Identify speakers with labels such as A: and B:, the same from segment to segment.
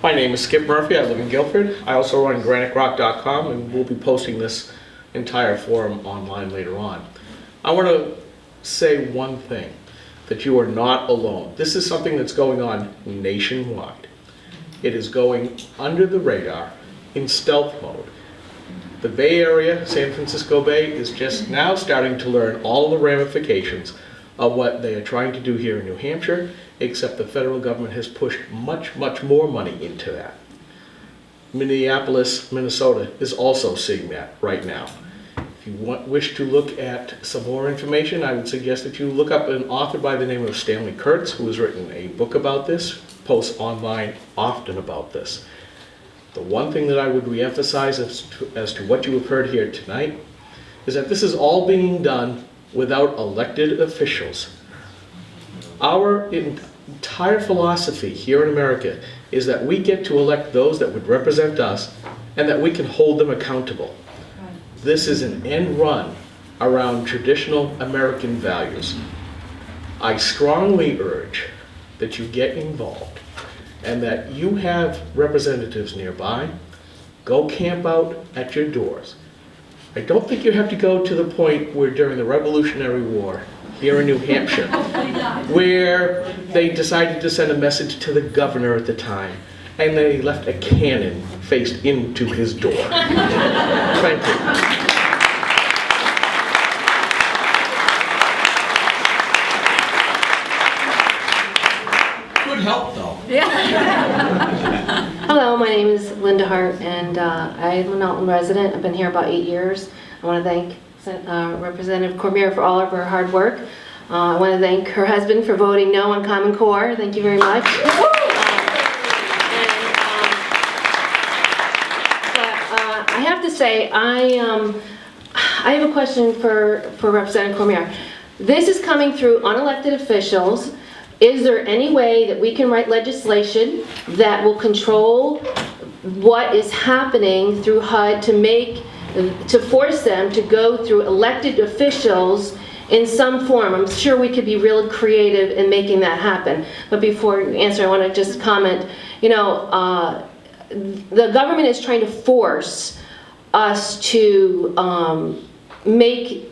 A: My name is Skip Murphy. I live in Guilford. I also run GraniteRock.com, and we'll be posting this entire forum online later on. I want to say one thing, that you are not alone. This is something that's going on nationwide. It is going under the radar in stealth mode. The Bay Area, San Francisco Bay, is just now starting to learn all the ramifications of what they are trying to do here in New Hampshire, except the federal government has pushed much, much more money into that. Minneapolis, Minnesota is also seeing that right now. If you wish to look at some more information, I would suggest that you look up an author by the name of Stanley Kurtz, who has written a book about this, posts online often about this. The one thing that I would reemphasize as to what you have heard here tonight is that this is all being done without elected officials. Our entire philosophy here in America is that we get to elect those that would represent us and that we can hold them accountable. This is an end run around traditional American values. I strongly urge that you get involved and that you have representatives nearby. Go camp out at your doors. I don't think you have to go to the point where during the Revolutionary War here in New Hampshire, where they decided to send a message to the governor at the time, and they left a cannon faced into his door. Thank you. Good help, though.
B: Hello, my name is Linda Hart, and I'm an Alton resident. I've been here about 8 years. I want to thank Representative Cormier for all of her hard work. I want to thank her husband for voting no on Common Core. Thank you very much. I have to say, I have a question for Representative Cormier. This is coming through unelected officials. Is there any way that we can write legislation that will control what is happening through HUD to force them to go through elected officials in some form? I'm sure we could be real creative in making that happen. But before you answer, I want to just comment. You know, the government is trying to force us to make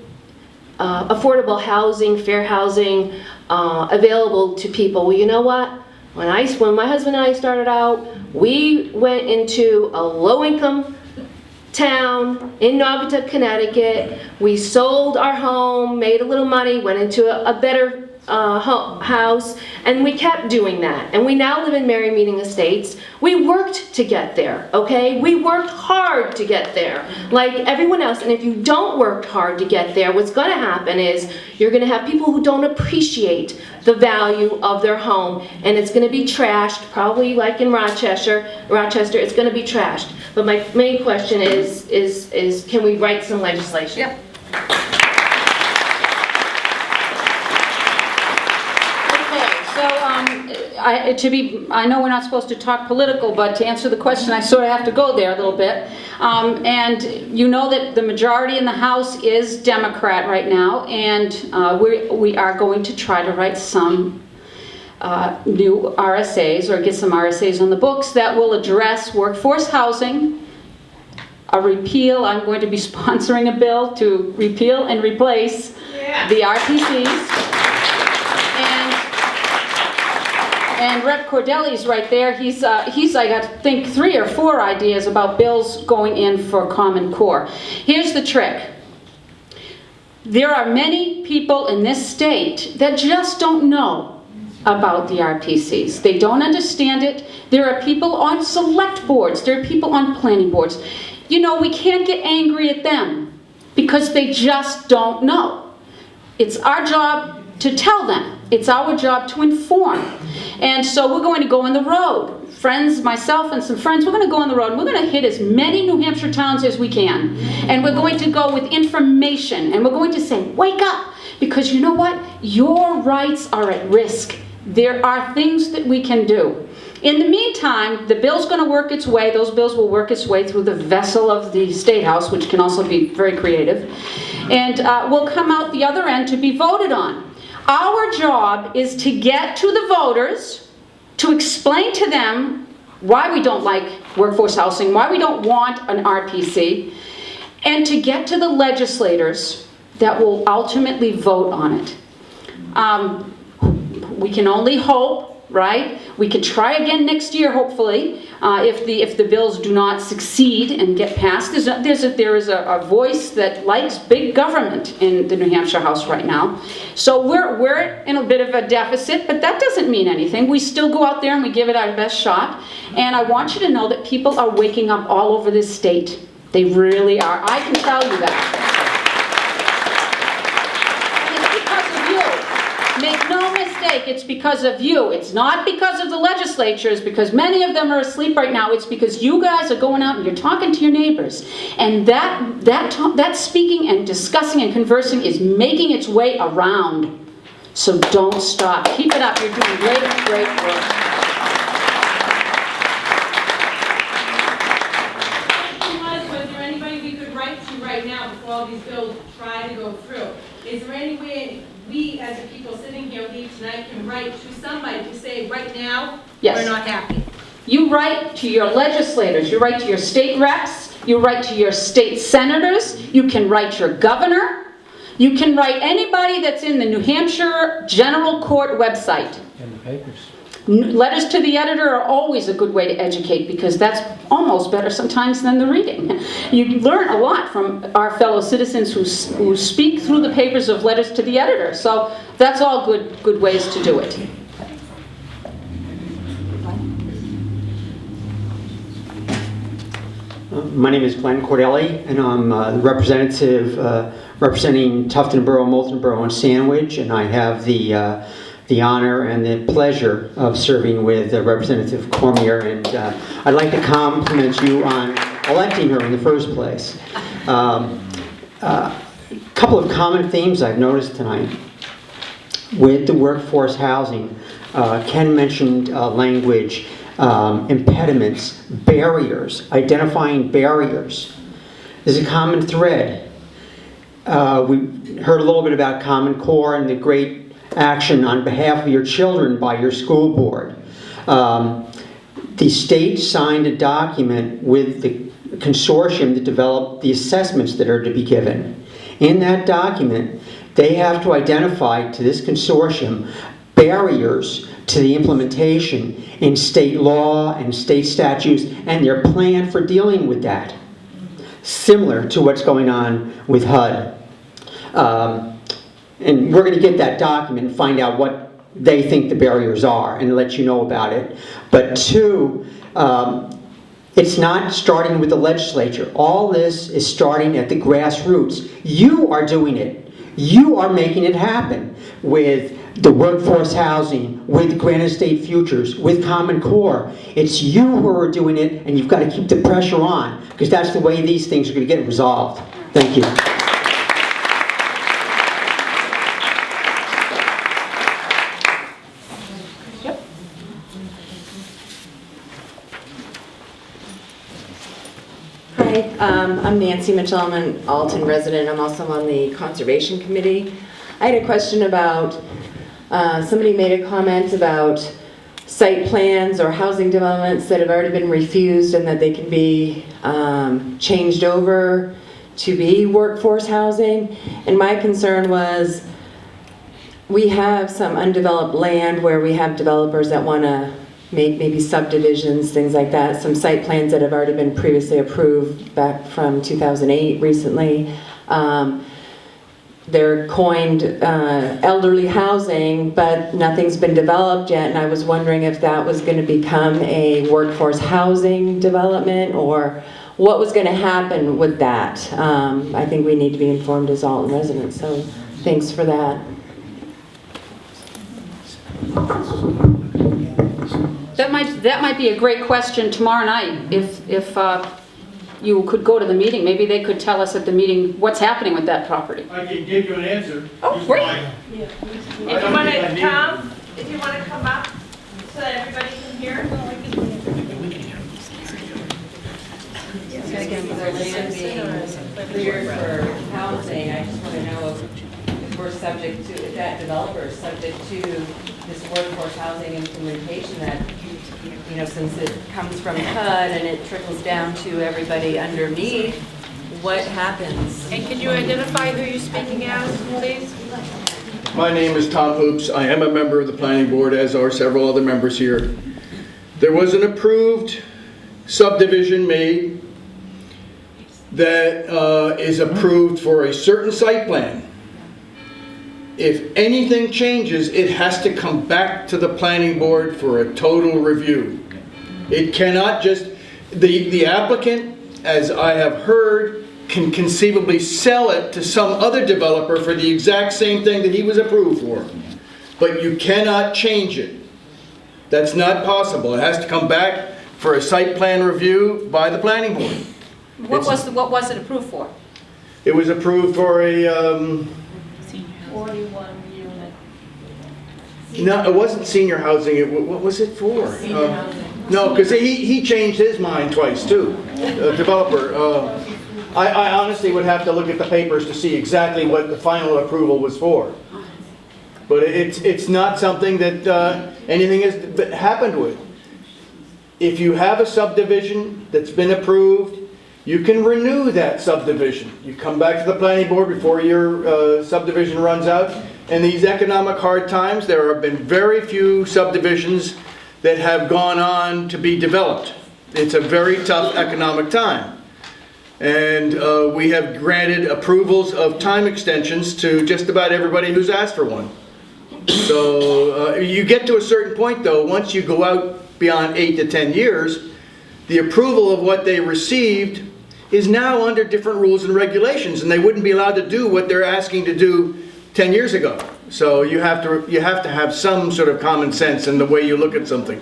B: affordable housing, fair housing, available to people. Well, you know what? When my husband and I started out, we went into a low-income town in Naugatuck, Connecticut. We sold our home, made a little money, went into a better house, and we kept doing that. And we now live in Mary Meeting Estates. We worked to get there, okay? We worked hard to get there, like everyone else. And if you don't work hard to get there, what's going to happen is you're going to have people who don't appreciate the value of their home, and it's going to be trashed, probably like in Rochester, it's going to be trashed. But my main question is can we write some legislation?
C: Yep. I know we're not supposed to talk political, but to answer the question, I sort of have to go there a little bit. And you know that the majority in the House is Democrat right now, and we are going to try to write some new RSAs, or get some RSAs on the books that will address workforce housing, a repeal. I'm going to be sponsoring a bill to repeal and replace the RPCs. And Rep. Cordelli's right there. He's I think 3 or 4 ideas about bills going in for Common Core. Here's the trick. There are many people in this state that just don't know about the RPCs. They don't understand it. There are people on select boards. There are people on planning boards. You know, we can't get angry at them because they just don't know. It's our job to tell them. It's our job to inform. And so we're going to go on the road. Friends, myself and some friends, we're going to go on the road and we're going to hit as many New Hampshire towns as we can. And we're going to go with information, and we're going to say, wake up, because you know what? Your rights are at risk. There are things that we can do. In the meantime, the bill's going to work its way. Those bills will work its way through the vessel of the State House, which can also be very creative, and will come out the other end to be voted on. Our job is to get to the voters, to explain to them why we don't like workforce housing, why we don't want an RPC, and to get to the legislators that will ultimately vote on it. We can only hope, right? We could try again next year, hopefully, if the bills do not succeed and get passed. There is a voice that likes big government in the New Hampshire House right now. So we're in a bit of a deficit, but that doesn't mean anything. We still go out there and we give it our best shot. And I want you to know that people are waking up all over this state. They really are. I can tell you that. Make no mistake, it's because of you. It's not because of the legislatures, because many of them are asleep right now. It's because you guys are going out and you're talking to your neighbors. And that speaking and discussing and conversing is making its way around. So don't stop. Keep it up. You're doing great work.
D: Was there anybody we could write to right now before all these bills try to go through? Is there any way we, as the people sitting here leave tonight, can write to somebody to say, right now,
C: Yes.
D: we're not happy?
C: You write to your legislators, you write to your state reps, you write to your state senators, you can write your governor, you can write anybody that's in the New Hampshire General Court website.
E: In the papers.
C: Letters to the editor are always a good way to educate, because that's almost better sometimes than the reading. You learn a lot from our fellow citizens who speak through the papers of letters to the editor. So that's all good ways to do it.
F: My name is Glen Cordelli, and I'm the representative representing Tufton Borough, Moulton Borough, and Sandwich, and I have the honor and the pleasure of serving with Representative Cormier, and I'd like to compliment you on electing her in the first place. A couple of common themes I've noticed tonight with the workforce housing. Ken mentioned language, impediments, barriers, identifying barriers. There's a common thread. We heard a little bit about Common Core and the great action on behalf of your children by your school board. The state signed a document with the consortium that developed the assessments that are to be given. In that document, they have to identify to this consortium barriers to the implementation in state law and state statutes and their plan for dealing with that, similar to what's going on with HUD. And we're going to get that document and find out what they think the barriers are and let you know about it. But two, it's not starting with the legislature. All this is starting at the grassroots. You are doing it. You are making it happen with the workforce housing, with Granite State Futures, with Common Core. It's you who are doing it, and you've got to keep the pressure on, because that's the way these things are going to get resolved. Thank you.
G: Hi, I'm Nancy Mitchell. I'm an Alton resident. I'm also on the Conservation Committee. I had a question about, somebody made a comment about site plans or housing developments that have already been refused and that they can be changed over to be workforce housing. And my concern was, we have some undeveloped land where we have developers that want to make maybe subdivisions, things like that, some site plans that have already been previously approved back from 2008 recently. They're coined elderly housing, but nothing's been developed yet, and I was wondering if that was going to become a workforce housing development, or what was going to happen with that. I think we need to be informed as Alton residents, so thanks for that.
C: That might be a great question tomorrow night, if you could go to the meeting. Maybe they could tell us at the meeting what's happening with that property.
H: I can give you an answer.
C: Oh, great.
D: If you want to come up so that everybody can hear.
I: Again, with our land being cleared for housing, I just want to know if we're subject to, if that developer is subject to this workforce housing implementation that
G: you know, since it comes from HUD and it trickles down to everybody underneath, what happens?
E: And can you identify who you're speaking as, please?
H: My name is Tom Hoops. I am a member of the planning board, as are several other members here. There was an approved subdivision made that is approved for a certain site plan. If anything changes, it has to come back to the planning board for a total review. It cannot just, the applicant, as I have heard, can conceivably sell it to some other developer for the exact same thing that he was approved for. But you cannot change it. That's not possible. It has to come back for a site plan review by the planning board.
C: What was it approved for?
H: It was approved for a,
E: 41 unit.
H: no, it wasn't senior housing. What was it for? No, because he changed his mind twice too, developer. I honestly would have to look at the papers to see exactly what the final approval was for. But it's not something that anything has happened with. If you have a subdivision that's been approved, you can renew that subdivision. You come back to the planning board before your subdivision runs out. In these economic hard times, there have been very few subdivisions that have gone on to be developed. It's a very tough economic time. And we have granted approvals of time extensions to just about everybody who's asked for one. So you get to a certain point though, once you go out beyond 8 to 10 years, the approval of what they received is now under different rules and regulations, and they wouldn't be allowed to do what they're asking to do 10 years ago. So you have to have some sort of common sense in the way you look at something.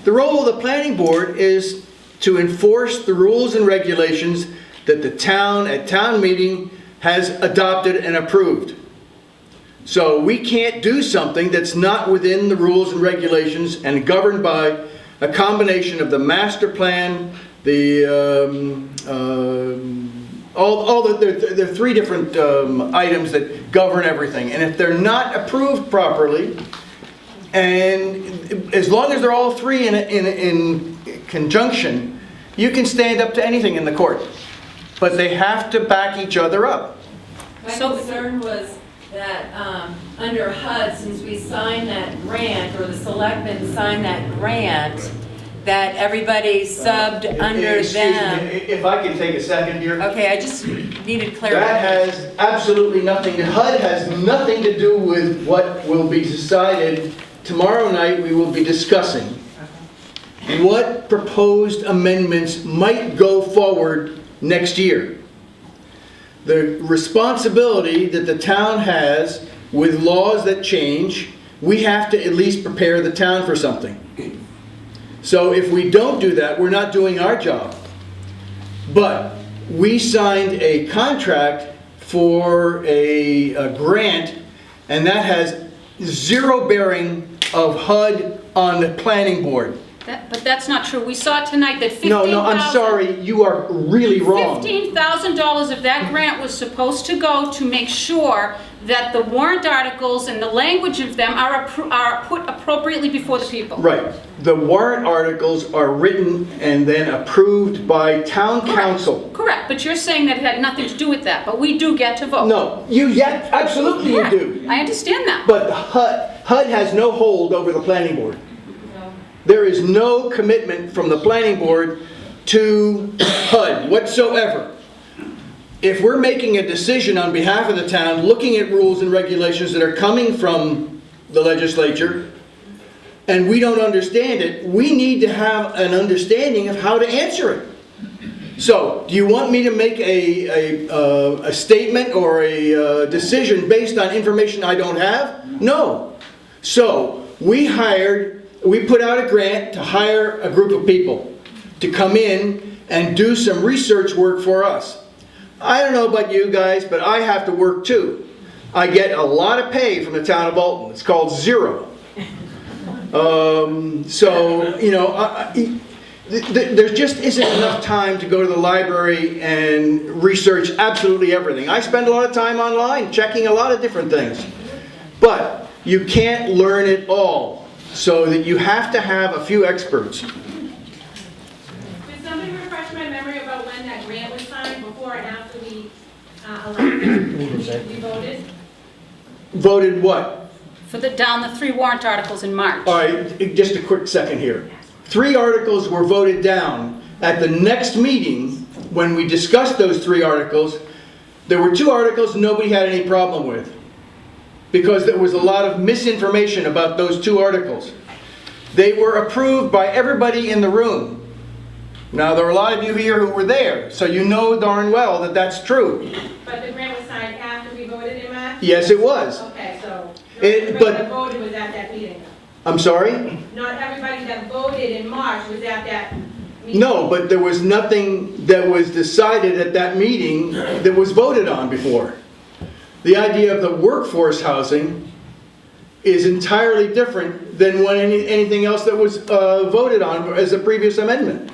H: The role of the planning board is to enforce the rules and regulations that the town at town meeting has adopted and approved. So we can't do something that's not within the rules and regulations and governed by a combination of the master plan, there are 3 different items that govern everything. And if they're not approved properly, and as long as they're all 3 in conjunction, you can stand up to anything in the court. But they have to back each other up.
G: My concern was that under HUD, since we signed that grant, or the selectmen signed that grant, that everybody subbed under
H: Excuse
G: them.
H: me, if I can take a second here.
G: Okay, I just needed
H: That
G: clarification.
H: has absolutely nothing, HUD has nothing to do with what will be decided. Tomorrow night we will be discussing what proposed amendments might go forward next year. The responsibility that the town has with laws that change, we have to at least prepare the town for something. So if we don't do that, we're not doing our job. But we signed a contract for a grant, and that has 0 bearing of HUD on the planning board.
C: But that's not true. We saw tonight that $15,000...
H: No, I'm sorry, you are really wrong.
C: $15,000 of that grant was supposed to go to make sure that the warrant articles and the language of them are put appropriately before the people.
H: Right. The warrant articles are written and then approved by town council.
C: Correct, but you're saying that it had nothing to do with that, but we do get to vote.
H: No, absolutely you do.
C: I understand that.
H: But HUD has no hold over the planning board. There is no commitment from the planning board to HUD whatsoever. If we're making a decision on behalf of the town, looking at rules and regulations that are coming from the legislature, and we don't understand it, we need to have an understanding of how to answer it. So, do you want me to make a statement or a decision based on information I don't have? No. So, we put out a grant to hire a group of people to come in and do some research work for us. I don't know about you guys, but I have to work too. I get a lot of pay from the town of Alton. It's called 0. So, you know, there just isn't enough time to go to the library and research absolutely everything. I spend a lot of time online checking a lot of different things. But you can't learn it all. So that you have to have a few experts.
D: Could somebody refresh my memory about when that grant was signed, before and after we elected, we voted?
H: Voted what?
C: For down the 3 warrant articles in March.
H: All right, just a quick second here. 3 articles were voted down. At the next meeting, when we discussed those 3 articles, there were 2 articles nobody had any problem with, because there was a lot of misinformation about those 2 articles. They were approved by everybody in the room. Now, there are a lot of you here who were there, so you know darn well that that's true.
D: But the grant was signed after we voted in March?
H: Yes, it was.
D: Okay, so
H: It-
D: everybody
H: but-
D: that voted was at that meeting?
H: I'm sorry?
D: Not everybody that voted in March was at that meeting?
H: No, but there was nothing that was decided at that meeting that was voted on before. The idea of the workforce housing is entirely different than what anything else that was voted on as a previous amendment.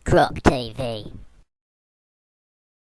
J: Cooked.